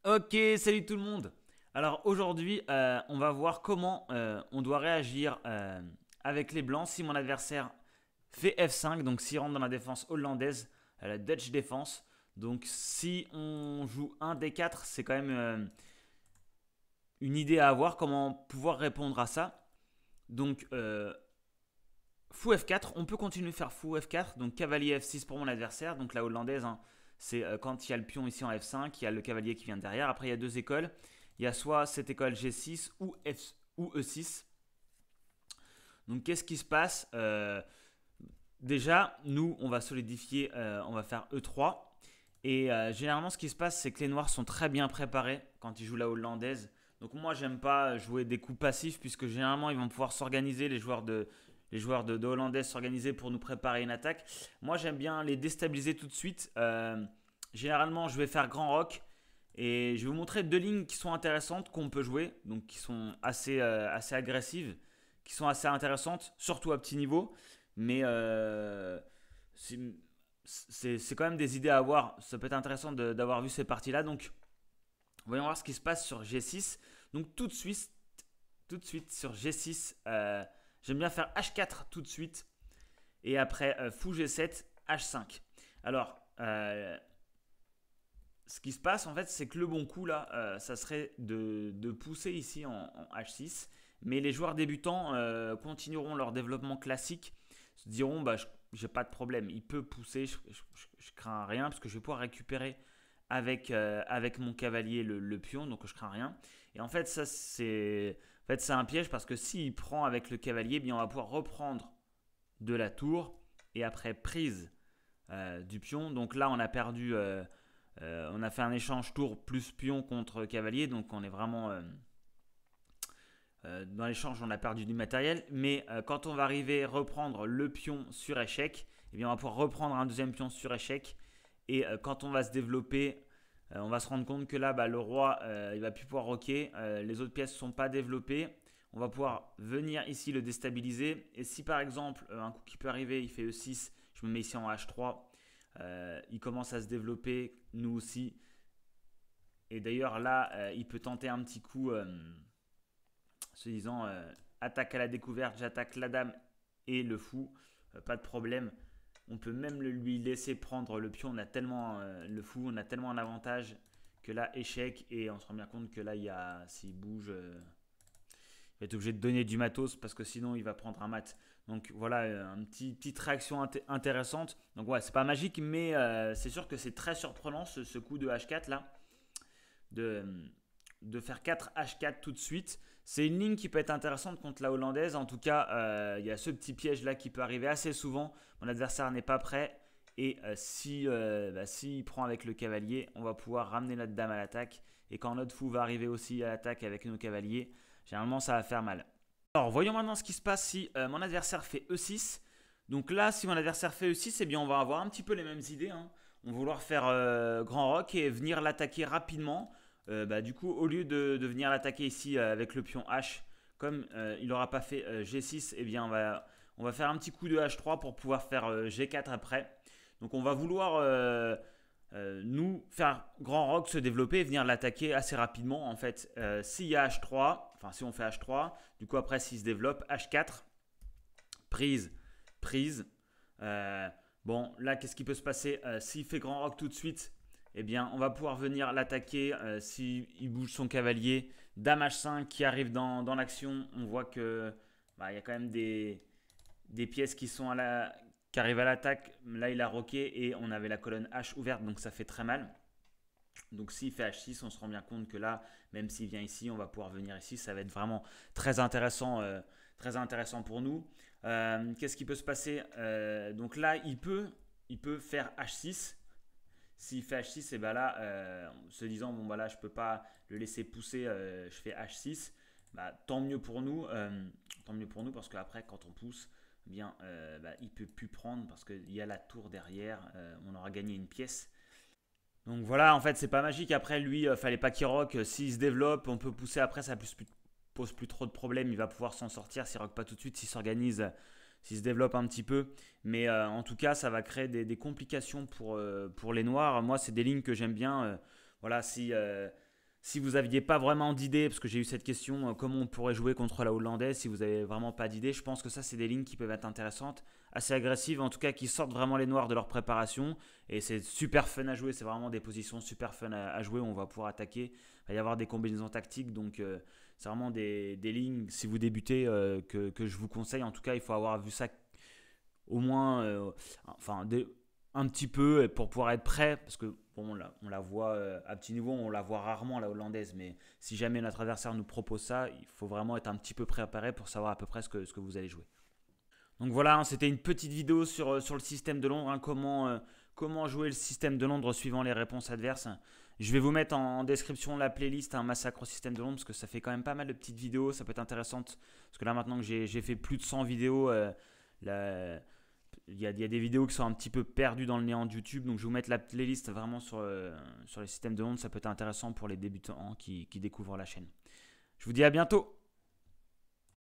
Ok, salut tout le monde. Alors aujourd'hui, on va voir comment on doit réagir avec les blancs si mon adversaire fait F5, donc s'il rentre dans la défense hollandaise, la Dutch défense. Donc si on joue un D4, c'est quand même une idée à avoir, comment pouvoir répondre à ça. Donc fou F4, on peut continuer à faire fou F4, donc cavalier F6 pour mon adversaire, donc la hollandaise, hein, c'est quand il y a le pion ici en F5, il y a le cavalier qui vient derrière. Après, il y a deux écoles. Il y a soit cette école G6 ou E6. Donc, qu'est-ce qui se passe Déjà, nous, on va solidifier, on va faire E3. Et généralement, ce qui se passe, c'est que les noirs sont très bien préparés quand ils jouent la hollandaise. Donc moi, j'aime pas jouer des coups passifs puisque généralement, ils vont pouvoir s'organiser, les joueurs de hollandaise s'organiser pour nous préparer une attaque. Moi, j'aime bien les déstabiliser tout de suite. Généralement, je vais faire grand rock et je vais vous montrer deux lignes qui sont intéressantes qu'on peut jouer, donc qui sont assez agressives, qui sont assez intéressantes, surtout à petit niveau. Mais c'est c'est quand même des idées à avoir. Ça peut être intéressant d'avoir vu ces parties-là. Donc, voyons voir ce qui se passe sur G6. Donc, tout de suite sur G6, j'aime bien faire H4 tout de suite. Et après, fou G7, H5. Alors, ce qui se passe en fait, c'est que le bon coup là, ça serait de pousser ici en H6. Mais les joueurs débutants continueront leur développement classique, se diront bah, j'ai pas de problème, il peut pousser, je crains rien parce que je vais pouvoir récupérer avec mon cavalier le pion, donc je crains rien. Et en fait, ça c'est un piège parce que s'il prend avec le cavalier, eh bien on va pouvoir reprendre de la tour et après prise du pion. Donc là, on a fait un échange tour plus pion contre cavalier, donc on est vraiment dans l'échange, on a perdu du matériel. Mais quand on va arriver à reprendre le pion sur échec, eh bien on va pouvoir reprendre un deuxième pion sur échec. Et quand on va se développer, on va se rendre compte que là, bah, le roi, il va plus pouvoir roquer. Les autres pièces ne sont pas développées. On va pouvoir venir ici le déstabiliser. Et si par exemple, un coup qui peut arriver, il fait E6, je me mets ici en H3, il commence à se développer, nous aussi. Et d'ailleurs là, il peut tenter un petit coup se disant attaque à la découverte, j'attaque la dame et le fou, pas de problème. On peut même lui laisser prendre le pion, on a tellement le fou, on a tellement un avantage que là, échec, et on se rend bien compte que là, s'il bouge, il va être obligé de donner du matos parce que sinon il va prendre un mat. Donc voilà, une petite réaction intéressante. Donc ouais, c'est pas magique, mais c'est sûr que c'est très surprenant ce coup de H4 là, de, de faire 4 H4 tout de suite. C'est une ligne qui peut être intéressante contre la hollandaise. En tout cas, il y a ce petit piège là qui peut arriver assez souvent. Mon adversaire n'est pas prêt. Et s'il prend avec le cavalier, on va pouvoir ramener notre dame à l'attaque. Et quand notre fou va arriver aussi à l'attaque avec nos cavaliers, généralement ça va faire mal. Alors voyons maintenant ce qui se passe si mon adversaire fait E6. Donc là, si mon adversaire fait E6, eh bien on va avoir un petit peu les mêmes idées, hein. On va vouloir faire grand rock et venir l'attaquer rapidement. Du coup, au lieu de venir l'attaquer ici avec le pion H, comme il n'aura pas fait G6, eh bien on va faire un petit coup de H3 pour pouvoir faire G4 après. Donc on va vouloir nous faire grand rock se développer et venir l'attaquer assez rapidement. En fait, s'il y a H3, enfin si on fait H3, du coup après s'il se développe, H4, prise, prise. Euh, bon, là, qu'est-ce qui peut se passer s'il fait grand rock tout de suite, eh bien, on va pouvoir venir l'attaquer s'il bouge son cavalier. Dame H5 qui arrive dans l'action. On voit que bah, il y a quand même des pièces qui arrivent à l'attaque. Là, il a roqué et on avait la colonne H ouverte, donc ça fait très mal. Donc s'il fait H6, on se rend bien compte que là, même s'il vient ici, on va pouvoir venir ici. Ça va être vraiment très intéressant pour nous. Qu'est-ce qui peut se passer Donc là, il peut faire H6. S'il fait H6, et ben là, se disant bon bah là, je peux pas le laisser pousser, je fais H6. Bah, tant mieux pour nous parce qu'après, quand on pousse, eh bien, il peut plus prendre parce qu'il y a la tour derrière. On aura gagné une pièce. Donc voilà, en fait, c'est pas magique. Après, lui, fallait pas qu'il rock. S'il se développe, on peut pousser après, ça pose plus trop de problèmes. Il va pouvoir s'en sortir s'il rock pas tout de suite, s'il s'organise, s'il se développe un petit peu. Mais en tout cas, ça va créer des complications pour les noirs. Moi, c'est des lignes que j'aime bien. Voilà, si Si vous n'aviez pas vraiment d'idée, parce que j'ai eu cette question, comment on pourrait jouer contre la hollandaise, si vous n'avez vraiment pas d'idée, je pense que ça, c'est des lignes qui peuvent être intéressantes, assez agressives, en tout cas qui sortent vraiment les noirs de leur préparation. Et c'est super fun à jouer, c'est vraiment des positions super fun à jouer, on va pouvoir attaquer. Il va y avoir des combinaisons tactiques, donc c'est vraiment des lignes, si vous débutez, que je vous conseille. En tout cas, il faut avoir vu ça au moins, enfin, un petit peu pour pouvoir être prêt, parce que bon, on la voit à petit niveau, on la voit rarement la hollandaise, mais si jamais notre adversaire nous propose ça, il faut vraiment être un petit peu préparé pour savoir à peu près ce que vous allez jouer. Donc voilà, hein, c'était une petite vidéo sur le système de Londres, hein, comment jouer le système de Londres suivant les réponses adverses. Je vais vous mettre en description la playlist un massacre au système de Londres parce que ça fait quand même pas mal de petites vidéos, ça peut être intéressant parce que là maintenant que j'ai fait plus de 100 vidéos, il y a des vidéos qui sont un petit peu perdues dans le néant de YouTube, donc je vais vous mettre la playlist vraiment sur les systèmes de Londres, ça peut être intéressant pour les débutants qui découvrent la chaîne. Je vous dis à bientôt.